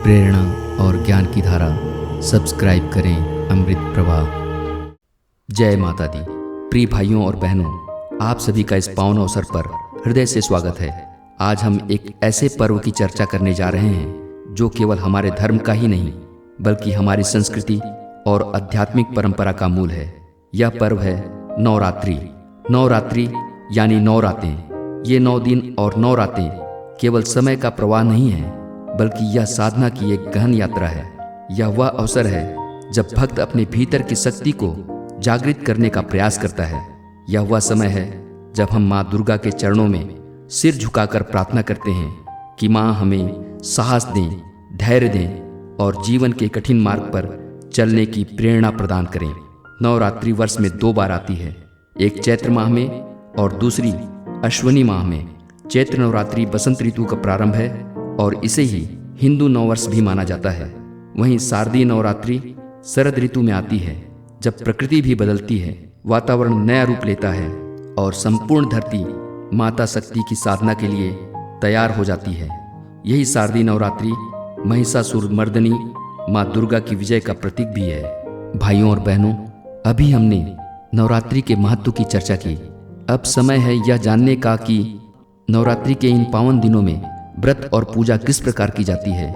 प्रेरणा और ज्ञान की धारा सब्सक्राइब करें अमृत प्रवाह। जय माता दी। प्रिय भाइयों और बहनों, आप सभी का इस पावन अवसर पर हृदय से स्वागत है। आज हम एक ऐसे पर्व की चर्चा करने जा रहे हैं जो केवल हमारे धर्म का ही नहीं बल्कि हमारी संस्कृति और आध्यात्मिक परंपरा का मूल है। यह पर्व है नवरात्रि। नवरात्रि यानी 9 रातें। ये 9 दिन और 9 रातें केवल समय का प्रवाह नहीं है बल्कि यह साधना की एक गहन यात्रा है। यह वह अवसर है जब भक्त अपने भीतर की शक्ति को जागृत करने का प्रयास करता है। यह वह समय है जब हम माँ दुर्गा के चरणों में सिर झुकाकर प्रार्थना करते हैं कि माँ हमें साहस दें, धैर्य दें और जीवन के कठिन मार्ग पर चलने की प्रेरणा प्रदान करें। नवरात्रि वर्ष में 2 बार आती है, एक चैत्र माह में और दूसरी अश्विनी माह में। चैत्र नवरात्रि बसंत ऋतु का प्रारंभ है और इसे ही हिंदू नववर्ष भी माना जाता है। वहीं शारदीय नवरात्रि शरद ऋतु में आती है, जब प्रकृति भी बदलती है, वातावरण नया रूप लेता है और संपूर्ण धरती माता शक्ति की साधना के लिए तैयार हो जाती है। यही शारदीय नवरात्रि महिषासुर मर्दिनी माँ दुर्गा की विजय का प्रतीक भी है। भाइयों और बहनों, अभी हमने नवरात्रि के महत्व की चर्चा की। अब समय है यह जानने का कि नवरात्रि के इन पावन दिनों में व्रत और पूजा किस प्रकार की जाती है।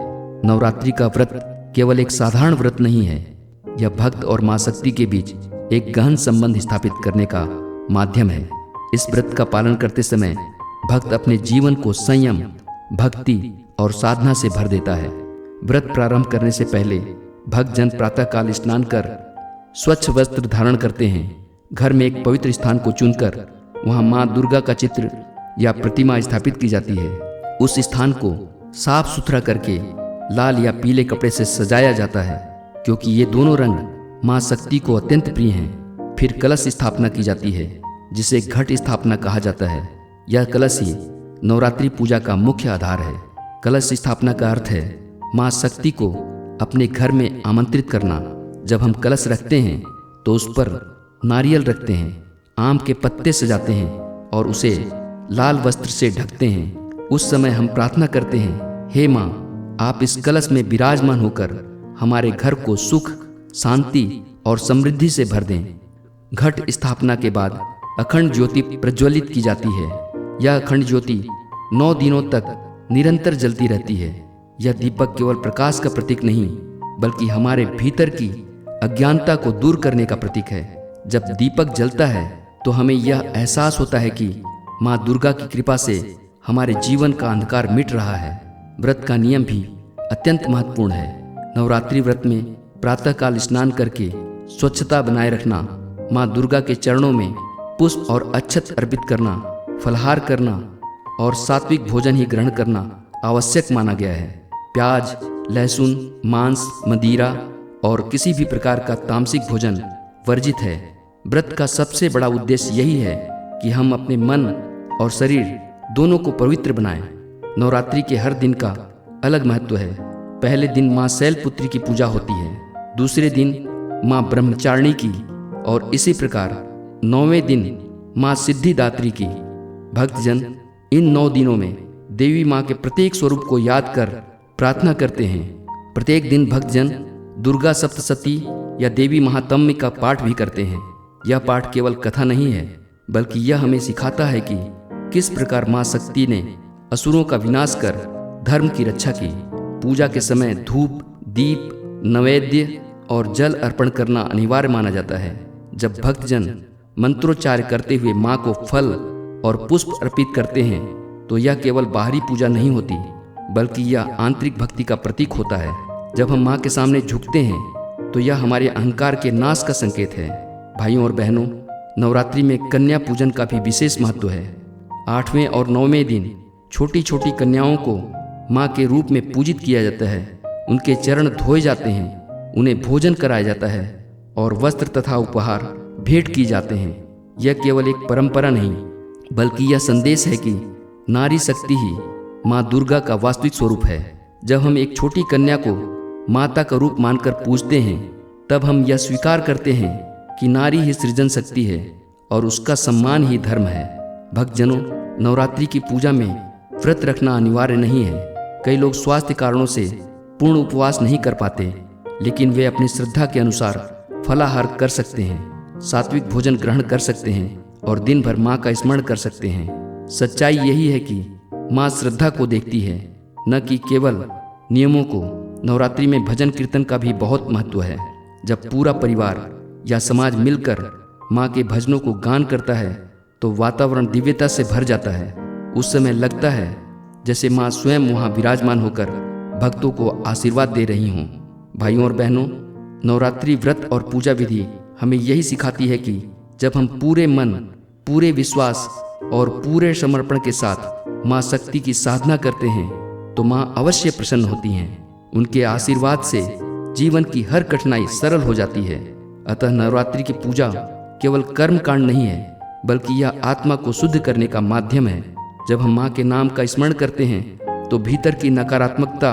नवरात्रि का व्रत केवल एक साधारण व्रत नहीं है, यह भक्त और माँ शक्ति के बीच एक गहन संबंध स्थापित करने का माध्यम है। इस व्रत का पालन करते समय भक्त अपने जीवन को संयम, भक्ति और साधना से भर देता है। व्रत प्रारंभ करने से पहले भक्तजन प्रातःकाल स्नान कर स्वच्छ वस्त्र धारण करते हैं। घर में एक पवित्र स्थान को चुनकर वहाँ माँ दुर्गा का चित्र या प्रतिमा स्थापित की जाती है। उस स्थान को साफ सुथरा करके लाल या पीले कपड़े से सजाया जाता है, क्योंकि ये दोनों रंग माँ शक्ति को अत्यंत प्रिय हैं। फिर कलश स्थापना की जाती है, जिसे घट स्थापना कहा जाता है। यह कलश ही नवरात्रि पूजा का मुख्य आधार है। कलश स्थापना का अर्थ है माँ शक्ति को अपने घर में आमंत्रित करना। जब हम कलश रखते हैं तो उस पर नारियल रखते हैं, आम के पत्ते सजाते हैं और उसे लाल वस्त्र से ढकते हैं। उस समय हम प्रार्थना करते हैं, हे माँ, आप इस कलश में विराजमान होकर हमारे घर को सुख, शांति और समृद्धि से भर दें। घट स्थापना के बाद अखंड ज्योति प्रज्वलित की जाती है। यह अखंड ज्योति 9 दिनों तक निरंतर जलती रहती है। यह दीपक केवल प्रकाश का प्रतीक नहीं बल्कि हमारे भीतर की अज्ञानता को दूर करने का प्रतीक है। जब दीपक जलता है तो हमें यह एहसास होता है कि माँ दुर्गा की कृपा से हमारे जीवन का अंधकार मिट रहा है। व्रत का नियम भी अत्यंत महत्वपूर्ण है। नवरात्रि व्रत में प्रातःकाल स्नान करके स्वच्छता बनाए रखना, माँ दुर्गा के चरणों में पुष्प और अक्षत अर्पित करना, फलाहार करना और सात्विक भोजन ही ग्रहण करना आवश्यक माना गया है। प्याज, लहसुन, मांस, मदिरा और किसी भी प्रकार का तामसिक भोजन वर्जित है। व्रत का सबसे बड़ा उद्देश्य यही है कि हम अपने मन और शरीर दोनों को पवित्र बनाएं। नवरात्रि के हर दिन का अलग महत्व है। पहले दिन माँ शैलपुत्री की पूजा होती है, दूसरे दिन माँ ब्रह्मचारिणी की और इसी प्रकार 9वें दिन माँ सिद्धिदात्री की। भक्तजन इन 9 दिनों में देवी माँ के प्रत्येक स्वरूप को याद कर प्रार्थना करते हैं। प्रत्येक दिन भक्तजन दुर्गा सप्तशती या देवी महात्म्य का पाठ भी करते हैं। यह पाठ केवल कथा नहीं है बल्कि यह हमें सिखाता है कि किस प्रकार माँ शक्ति ने असुरों का विनाश कर धर्म की रक्षा की। पूजा के समय धूप, दीप, नैवेद्य और जल अर्पण करना अनिवार्य माना जाता है। जब भक्तजन मंत्रोच्चार करते हुए माँ को फल और पुष्प अर्पित करते हैं तो यह केवल बाहरी पूजा नहीं होती बल्कि यह आंतरिक भक्ति का प्रतीक होता है। जब हम माँ के सामने झुकते हैं तो यह हमारे अहंकार के नाश का संकेत है। भाइयों और बहनों, नवरात्रि में कन्या पूजन का भी विशेष महत्व है। 8वें और 9वें दिन छोटी छोटी कन्याओं को माँ के रूप में पूजित किया जाता है। उनके चरण धोए जाते हैं, उन्हें भोजन कराया जाता है और वस्त्र तथा उपहार भेंट किए जाते हैं। यह केवल एक परंपरा नहीं बल्कि यह संदेश है कि नारी शक्ति ही माँ दुर्गा का वास्तविक स्वरूप है। जब हम एक छोटी कन्या को माता का रूप मानकर पूजते हैं तब हम यह स्वीकार करते हैं कि नारी ही सृजन शक्ति है और उसका सम्मान ही धर्म है। भक्तजनों, नवरात्रि की पूजा में व्रत रखना अनिवार्य नहीं है। कई लोग स्वास्थ्य कारणों से पूर्ण उपवास नहीं कर पाते, लेकिन वे अपनी श्रद्धा के अनुसार फलाहार कर सकते हैं, सात्विक भोजन ग्रहण कर सकते हैं और दिन भर माँ का स्मरण कर सकते हैं। सच्चाई यही है कि माँ श्रद्धा को देखती है, न कि केवल नियमों को। नवरात्रि में भजन कीर्तन का भी बहुत महत्व है। जब पूरा परिवार या समाज मिलकर माँ के भजनों को गान करता है तो वातावरण दिव्यता से भर जाता है। उस समय लगता है जैसे माँ स्वयं वहाँ विराजमान होकर भक्तों को आशीर्वाद दे रही हों। भाइयों और बहनों, नवरात्रि व्रत और पूजा विधि हमें यही सिखाती है कि जब हम पूरे मन, पूरे विश्वास और पूरे समर्पण के साथ माँ शक्ति की साधना करते हैं तो माँ अवश्य प्रसन्न होती हैं। उनके आशीर्वाद से जीवन की हर कठिनाई सरल हो जाती है। अतः नवरात्रि की पूजा केवल कर्म कांड नहीं है, बल्कि यह आत्मा को शुद्ध करने का माध्यम है। जब हम माँ के नाम का स्मरण करते हैं तो भीतर की नकारात्मकता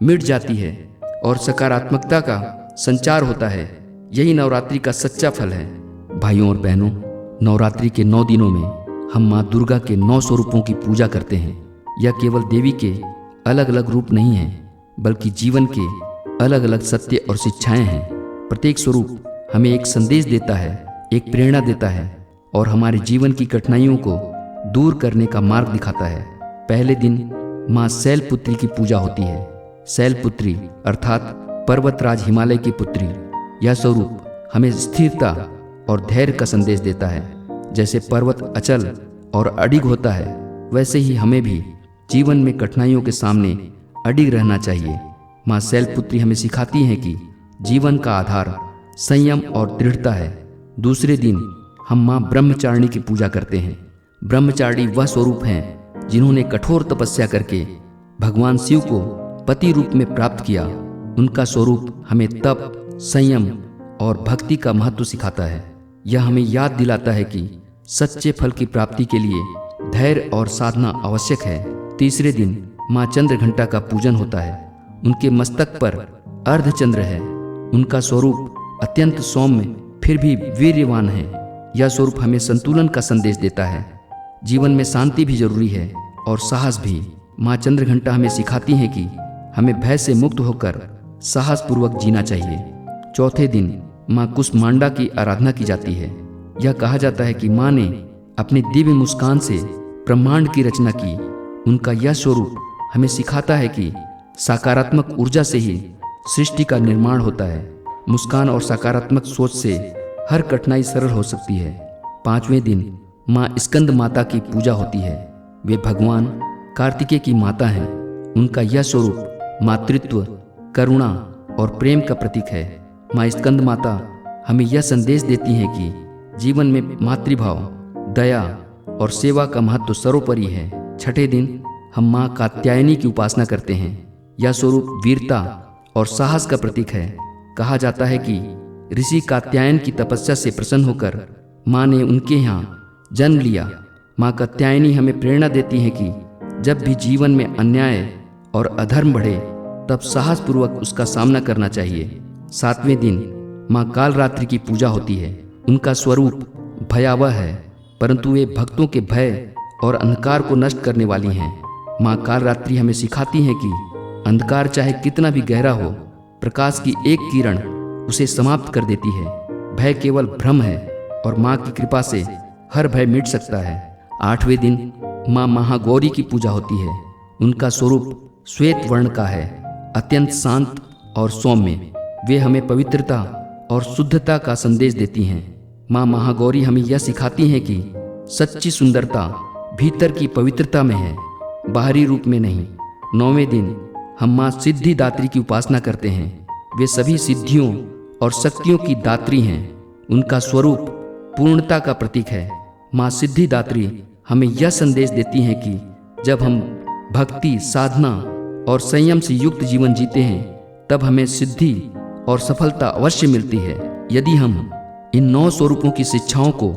मिट जाती है और सकारात्मकता का संचार होता है। यही नवरात्रि का सच्चा फल है। भाइयों और बहनों, नवरात्रि के 9 दिनों में हम माँ दुर्गा के 9 स्वरूपों की पूजा करते हैं। यह केवल देवी के अलग अलग रूप नहीं है, बल्कि जीवन के अलग अलग सत्य और शिक्षाएं हैं। प्रत्येक स्वरूप हमें एक संदेश देता है, एक प्रेरणा देता है और हमारे जीवन की कठिनाइयों को दूर करने का मार्ग दिखाता है। पहले दिन माँ शैलपुत्री की पूजा होती है। शैलपुत्री अर्थात पर्वतराज हिमालय की पुत्री। यह स्वरूप हमें स्थिरता और धैर्य का संदेश देता है। जैसे पर्वत अचल और अडिग होता है, वैसे ही हमें भी जीवन में कठिनाइयों के सामने अडिग रहना चाहिए। माँ शैलपुत्री हमें सिखाती हैं कि जीवन का आधार संयम और दृढ़ता है। दूसरे दिन हम माँ ब्रह्मचारिणी की पूजा करते हैं। ब्रह्मचारिणी वह स्वरूप हैं जिन्होंने कठोर तपस्या करके भगवान शिव को पति रूप में प्राप्त किया। उनका स्वरूप हमें तप, संयम और भक्ति का महत्व सिखाता है। यह हमें याद दिलाता है कि सच्चे फल की प्राप्ति के लिए धैर्य और साधना आवश्यक है। तीसरे दिन माँ चंद्रघंटा का पूजन होता है। उनके मस्तक पर अर्धचंद्र है। उनका स्वरूप अत्यंत सौम्य फिर भी वीर्यवान है। यह स्वरूप हमें संतुलन का संदेश देता है। जीवन में शांति भी जरूरी है और साहस भी। माँ चंद्रघंटा हमें सिखाती हैं कि हमें भय से मुक्त होकर साहसपूर्वक जीना चाहिए। चौथे दिन माँ कुष्मांडा की आराधना की जाती है। यह कहा जाता है कि माँ ने अपनी दिव्य मुस्कान से ब्रह्मांड की रचना की। उनका यह स्वरूप हमें सिखाता है कि सकारात्मक ऊर्जा से ही सृष्टि का निर्माण होता है। मुस्कान और सकारात्मक सोच से हर कठिनाई सरल हो सकती है। पांचवें दिन माँ स्कंद माता की पूजा होती है। वे भगवान कार्तिकेय की माता हैं। उनका यह स्वरूप मातृत्व, करुणा और प्रेम का प्रतीक है। माँ स्कंद माता हमें यह संदेश देती हैं कि जीवन में मातृभाव, दया और सेवा का महत्व सर्वोपरि है। छठे दिन हम माँ कात्यायनी की उपासना करते हैं। यह स्वरूप वीरता और साहस का प्रतीक है। कहा जाता है कि ऋषि कात्यायन की तपस्या से प्रसन्न होकर माँ ने उनके यहाँ जन्म लिया। माँ कात्यायनी हमें प्रेरणा देती हैं कि जब भी जीवन में अन्याय और अधर्म बढ़े तब साहसपूर्वक उसका सामना करना चाहिए। सातवें दिन माँ कालरात्रि की पूजा होती है। उनका स्वरूप भयावह है, परंतु वे भक्तों के भय और अंधकार को नष्ट करने वाली हैं। माँ कालरात्रि हमें सिखाती हैं कि अंधकार चाहे कितना भी गहरा हो, प्रकाश की एक किरण उसे समाप्त कर देती है। भय केवल भ्रम है और माँ की कृपा से हर भय मिट सकता है। आठवें दिन माँ महागौरी की पूजा होती है। उनका स्वरूप श्वेत वर्ण का है, अत्यंत शांत और सौम्य। वे हमें पवित्रता और शुद्धता का संदेश देती हैं। माँ महागौरी हमें यह सिखाती हैं कि सच्ची सुंदरता भीतर की पवित्रता में है, बाहरी रूप में नहीं। नौवें दिन हम माँ सिद्धिदात्री की उपासना करते हैं। वे सभी सिद्धियों और शक्तियों की दात्री हैं। उनका स्वरूप पूर्णता का प्रतीक है। माँ सिद्धिदात्री हमें यह संदेश देती हैं कि जब हम भक्ति, साधना और संयम से युक्त जीवन जीते हैं तब हमें सिद्धि और सफलता अवश्य मिलती है। यदि हम इन 9 स्वरूपों की शिक्षाओं को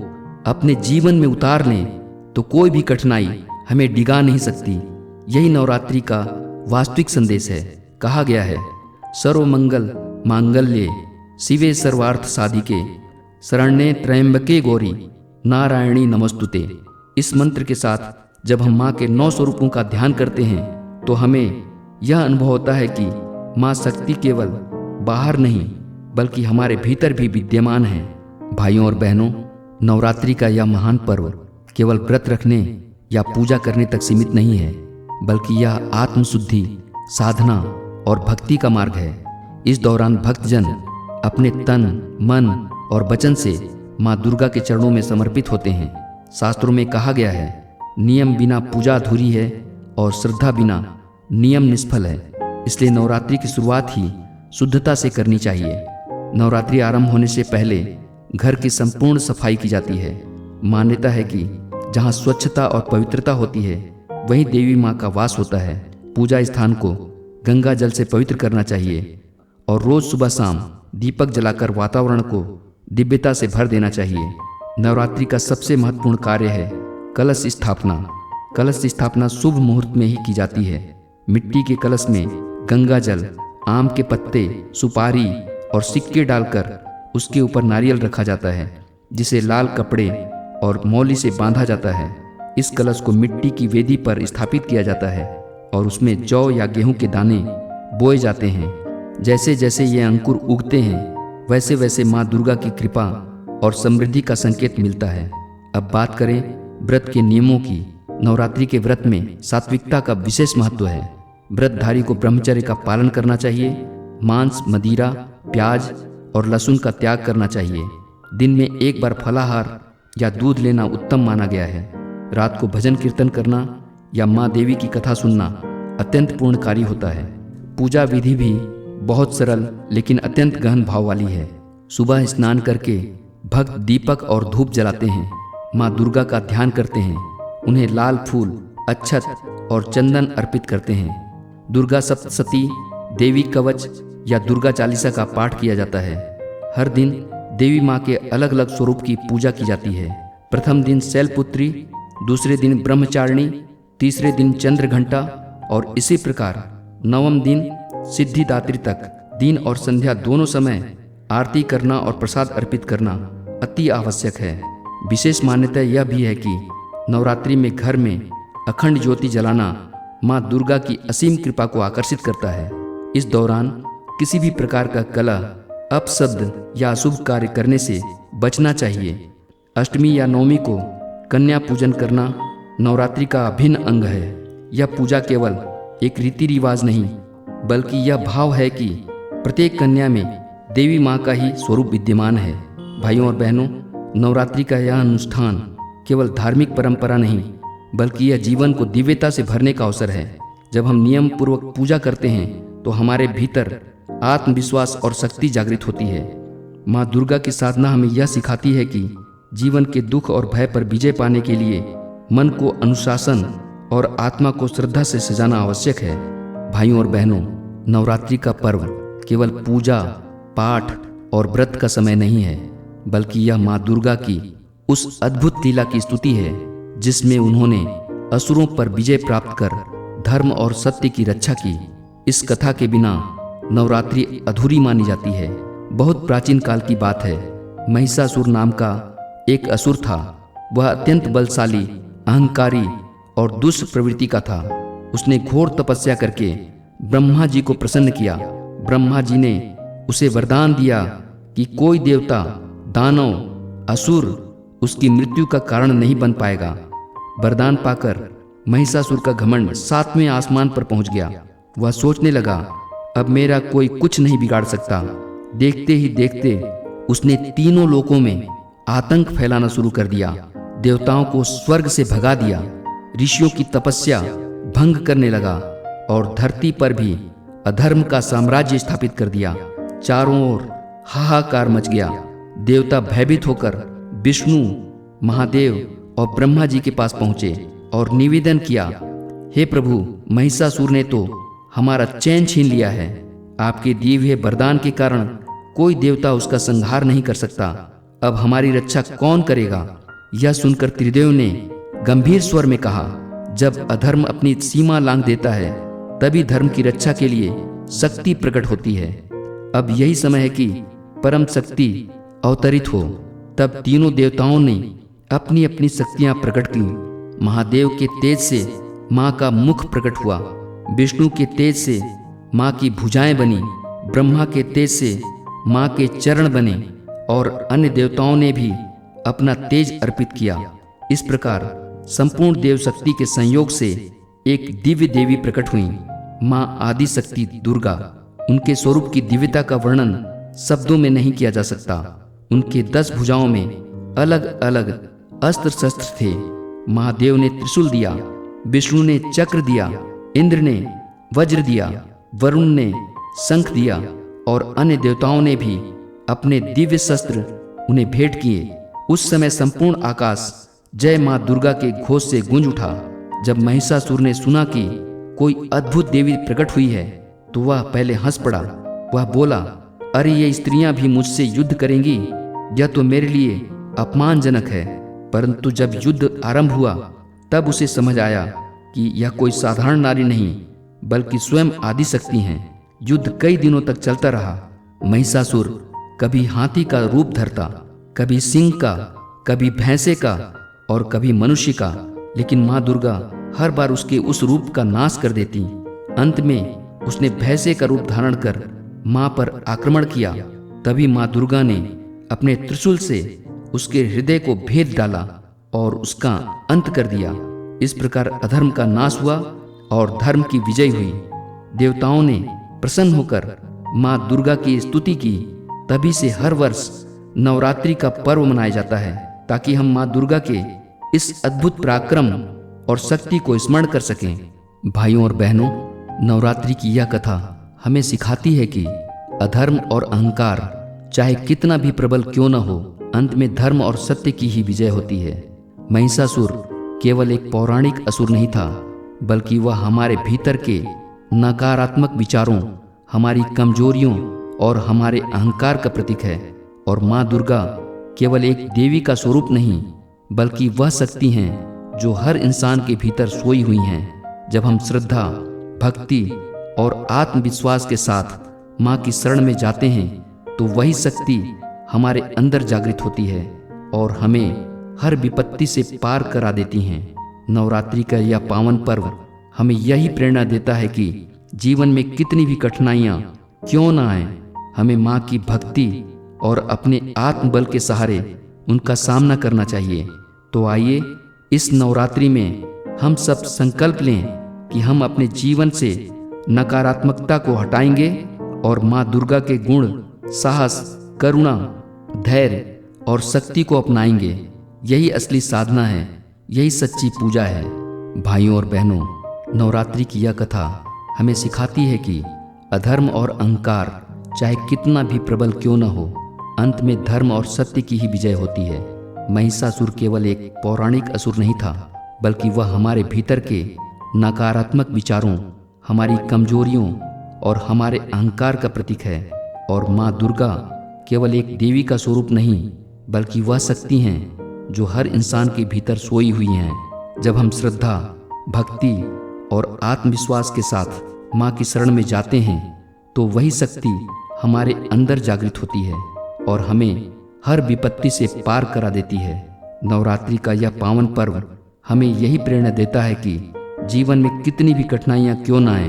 अपने जीवन में उतार लें तो कोई भी कठिनाई हमें डिगा नहीं सकती। यही नवरात्रि का वास्तविक संदेश है। कहा गया है, सर्वमंगल मांगल्ये शिवे सर्वार्थ साधिके शरण्ये त्र्यंबके गौरी नारायणी नमस्तुते। इस मंत्र के साथ जब हम माँ के 9 स्वरूपों का ध्यान करते हैं तो हमें यह अनुभव होता है कि माँ शक्ति केवल बाहर नहीं बल्कि हमारे भीतर भी विद्यमान है। भाइयों और बहनों, नवरात्रि का यह महान पर्व केवल व्रत रखने या पूजा करने तक सीमित नहीं है, बल्कि यह आत्मशुद्धि, साधना और भक्ति का मार्ग है। इस दौरान भक्तजन अपने तन, मन और वचन से माँ दुर्गा के चरणों में समर्पित होते हैं। शास्त्रों में कहा गया है, नियम बिना पूजा अधूरी है और श्रद्धा बिना नियम निष्फल है। इसलिए नवरात्रि की शुरुआत ही शुद्धता से करनी चाहिए। नवरात्रि आरंभ होने से पहले घर की संपूर्ण सफाई की जाती है। मान्यता है कि जहाँ स्वच्छता और पवित्रता होती है वहीं देवी माँ का वास होता है। पूजा स्थान को गंगा जल से पवित्र करना चाहिए और रोज सुबह शाम दीपक जलाकर वातावरण को दिव्यता से भर देना चाहिए। नवरात्रि का सबसे महत्वपूर्ण कार्य है कलश स्थापना। कलश स्थापना शुभ मुहूर्त में ही की जाती है। मिट्टी के कलश में गंगा जल, आम के पत्ते, सुपारी और सिक्के डालकर उसके ऊपर नारियल रखा जाता है, जिसे लाल कपड़े और मौली से बांधा जाता है। इस कलश को मिट्टी की वेदी पर स्थापित किया जाता है और उसमें जौ या गेहूं के दाने बोए जाते हैं। जैसे जैसे ये अंकुर उगते हैं वैसे वैसे माँ दुर्गा की कृपा और समृद्धि का संकेत मिलता है। अब बात करें व्रत के नियमों की। नवरात्रि के व्रत में सात्विकता का विशेष महत्व है। व्रतधारी को ब्रह्मचर्य का पालन करना चाहिए। मांस, मदिरा, प्याज और लहसुन का त्याग करना चाहिए। दिन में एक बार फलाहार या दूध लेना उत्तम माना गया है। रात को भजन कीर्तन करना या माँ देवी की कथा सुनना अत्यंत पूर्णकारी होता है। पूजा विधि भी बहुत सरल लेकिन अत्यंत गहन भाव वाली है। सुबह स्नान करके भक्त दीपक और धूप जलाते हैं, माँ दुर्गा का ध्यान करते हैं, उन्हें लाल फूल, अक्षत और चंदन अर्पित करते हैं। दुर्गा सप्तशती, देवी कवच या दुर्गा चालीसा का पाठ किया जाता है। हर दिन देवी माँ के अलग अलग स्वरूप की पूजा की जाती है। प्रथम दिन शैलपुत्री, दूसरे दिन ब्रह्मचारिणी, तीसरे दिन चंद्रघंटा और इसी प्रकार नवम दिन सिद्धिदात्री तक दिन और संध्या दोनों समय आरती करना और प्रसाद अर्पित करना अति आवश्यक है। विशेष मान्यता यह भी है कि नवरात्रि में घर में अखंड ज्योति जलाना माँ दुर्गा की असीम कृपा को आकर्षित करता है। इस दौरान किसी भी प्रकार का कलह, अपशब्द या अशुभ कार्य करने से बचना चाहिए। अष्टमी या नवमी को कन्या पूजन करना नवरात्रि का अभिन्न अंग है। यह पूजा केवल एक रीति रिवाज नहीं बल्कि यह भाव है कि प्रत्येक कन्या में देवी माँ का ही स्वरूप विद्यमान है। भाइयों और बहनों, नवरात्रि का यह अनुष्ठान केवल धार्मिक परंपरा नहीं बल्कि यह जीवन को दिव्यता से भरने का अवसर है। जब हम नियम पूर्वक पूजा करते हैं तो हमारे भीतर आत्मविश्वास और शक्ति जागृत होती है। माँ दुर्गा की साधना हमें यह सिखाती है कि जीवन के दुख और भय पर विजय पाने के लिए मन को अनुशासन और आत्मा को श्रद्धा से सजाना आवश्यक है। भाइयों और बहनों, नवरात्रि का पर्व केवल पूजा, पाठ और व्रत का समय नहीं है बल्कि यह माँ दुर्गा की उस अद्भुत लीला की स्तुति है जिसमें उन्होंने असुरों पर विजय प्राप्त कर धर्म और सत्य की रक्षा की। इस कथा के बिना नवरात्रि अधूरी मानी जाती है। बहुत प्राचीन काल की बात है। महिषासुर नाम का एक असुर था। वह अत्यंत बलशाली, अहंकारी और दुष्ट प्रवृत्ति का था। उसने घोर तपस्या करके ब्रह्मा जी को प्रसन्न किया। ब्रह्मा जी ने उसे वरदान दिया कि कोई देवता, दानव, असुर उसकी मृत्यु का कारण नहीं बन पाएगा। वरदान पाकर महिषासुर का घमंड 7वें आसमान पर पहुंच गया। वह सोचने लगा, अब मेरा कोई कुछ नहीं बिगाड़ सकता। देखते ही देखते उसने तीनों लोकों में आतंक फैलाना शुरू कर दिया। देवताओं को स्वर्ग से भगा दिया, ऋषियों की तपस्या भंग करने लगा और धरती पर भी अधर्म का साम्राज्य स्थापित कर दिया। चारों ओर हाहाकार मच गया। देवता भयभीत होकर विष्णु, महादेव और ब्रह्मा जी के पास पहुंचे और निवेदन किया, हे प्रभु, महिषासुर ने तो हमारा चैन छीन लिया है। आपके दिए हुए वरदान के कारण कोई देवता उसका संहार नहीं कर सकता। अब हमारी रक्षा कौन करेगा? यह सुनकर त्रिदेव ने गंभीर स्वर में कहा, जब अधर्म अपनी सीमा लांघ देता है तभी धर्म की रक्षा के लिए शक्ति प्रकट होती है। अब यही समय है कि परम शक्ति अवतरित हो। तब तीनों देवताओं ने अपनी अपनी शक्तियां प्रकट की। महादेव के तेज से माँ का मुख प्रकट हुआ, विष्णु के तेज से माँ की भुजाएं बनी, ब्रह्मा के तेज से माँ के चरण बने और अन्य देवताओं ने भी अपना तेज अर्पित किया। इस प्रकार संपूर्ण देव शक्ति के संयोग से एक दिव्य देवी प्रकट हुई, माँ आदि शक्ति दुर्गा। उनके स्वरूप की दिव्यता का वर्णन शब्दों में नहीं किया जा सकता। उनके 10 भुजाओं में अलग अलग अस्त्र शस्त्र थे। महादेव ने त्रिशूल दिया, विष्णु ने चक्र दिया, इंद्र ने वज्र दिया, वरुण ने शंख दिया और अन्य देवताओं ने भी अपने दिव्य शस्त्र उन्हें भेंट किए। उस समय संपूर्ण आकाश जय मां दुर्गा के घोष से गूंज उठा। जब महिषासुर ने सुना कि कोई अद्भुत देवी प्रकट हुई है तो वह पहले हंस पड़ा। वह बोला, अरे ये स्त्रियां भी मुझसे युद्ध करेंगी, यह तो मेरे लिए अपमानजनक है। परंतु जब युद्ध आरंभ हुआ तब उसे समझ आया कि यह कोई साधारण नारी नहीं बल्कि स्वयं आदि शक्ति हैं। युद्ध कई दिनों तक चलता रहा। महिषासुर कभी हाथी का रूप धरता, कभी सिंह का, कभी भैंसे का और कभी मनुष्य का, लेकिन माँ दुर्गा हर बार उसके उस रूप का नाश कर देती। अंत में उसने भैंसे का रूप धारण कर माँ पर आक्रमण किया। तभी माँ दुर्गा ने अपने त्रिशूल से उसके हृदय को भेद डाला और उसका अंत कर दिया। इस प्रकार अधर्म का नाश हुआ और धर्म की विजय हुई। देवताओं ने प्रसन्न होकर माँ दुर्गा की स्तुति की। तभी से हर वर्ष नवरात्रि का पर्व मनाया जाता है ताकि हम माँ दुर्गा के इस अद्भुत पराक्रम और शक्ति को स्मरण कर सकें। भाइयों और बहनों, नवरात्रि की यह कथा हमें सिखाती है कि अधर्म और अहंकार चाहे कितना भी प्रबल क्यों न हो, अंत में धर्म और सत्य की ही विजय होती है। महिषासुर केवल एक पौराणिक असुर नहीं था, बल्कि वह हमारे भीतर के नकारात्मक विचारों, हमारी कमजोरियों और हमारे अहंकार का प्रतीक है। और माँ दुर्गा केवल एक देवी का स्वरूप नहीं, बल्कि वह शक्ति हैं जो हर इंसान के भीतर सोई हुई हैं। जब हम श्रद्धा, भक्ति और आत्मविश्वास के साथ माँ की शरण में जाते हैं तो वही शक्ति हमारे अंदर जागृत होती है और हमें हर विपत्ति से पार करा देती हैं। नवरात्रि का यह पावन पर्व हमें यही प्रेरणा देता है कि जीवन में कितनी भी कठिनाइयाँ क्यों न आए, हमें माँ की भक्ति और अपने आत्मबल के सहारे उनका सामना करना चाहिए। तो आइए इस नवरात्रि में हम सब संकल्प लें कि हम अपने जीवन से नकारात्मकता को हटाएंगे और माँ दुर्गा के गुण, साहस, करुणा, धैर्य और शक्ति को अपनाएंगे। यही असली साधना है, यही सच्ची पूजा है। भाइयों और बहनों, नवरात्रि की यह कथा हमें सिखाती है कि अधर्म और अहंकार चाहे कितना भी प्रबल क्यों न हो, अंत में धर्म और सत्य की ही विजय होती है। महिषासुर केवल एक पौराणिक असुर नहीं था, बल्कि वह हमारे भीतर के नकारात्मक विचारों, हमारी कमजोरियों और हमारे अहंकार का प्रतीक है। और माँ दुर्गा केवल एक देवी का स्वरूप नहीं, बल्कि वह शक्ति हैं जो हर इंसान के भीतर सोई हुई हैं। जब हम श्रद्धा, भक्ति और आत्मविश्वास के साथ माँ की शरण में जाते हैं तो वही शक्ति हमारे अंदर जागृत होती है और हमें हर विपत्ति से पार करा देती है। नवरात्रि का यह पावन पर्व हमें यही प्रेरणा देता है कि जीवन में कितनी भी कठिनाइयाँ क्यों न आए,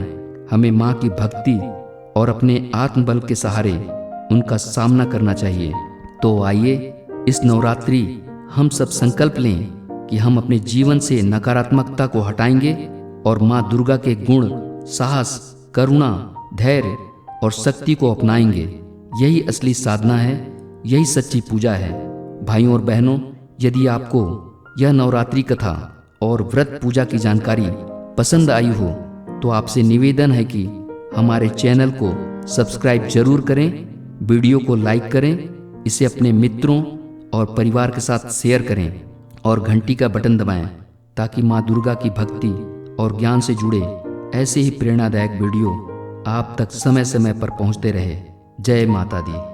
हमें माँ की भक्ति और अपने आत्मबल के सहारे उनका सामना करना चाहिए। तो आइए इस नवरात्रि हम सब संकल्प लें कि हम अपने जीवन से नकारात्मकता को हटाएंगे और माँ दुर्गा के गुण, साहस, करुणा, धैर्य और शक्ति को अपनाएंगे। यही असली साधना है, यही सच्ची पूजा है। भाइयों और बहनों, यदि आपको यह नवरात्रि कथा और व्रत पूजा की जानकारी पसंद आई हो तो आपसे निवेदन है कि हमारे चैनल को सब्सक्राइब जरूर करें, वीडियो को लाइक करें, इसे अपने मित्रों और परिवार के साथ शेयर करें और घंटी का बटन दबाएं ताकि माँ दुर्गा की भक्ति और ज्ञान से जुड़े ऐसे ही प्रेरणादायक वीडियो आप तक समय समय पर पहुँचते रहे। जय माता दी।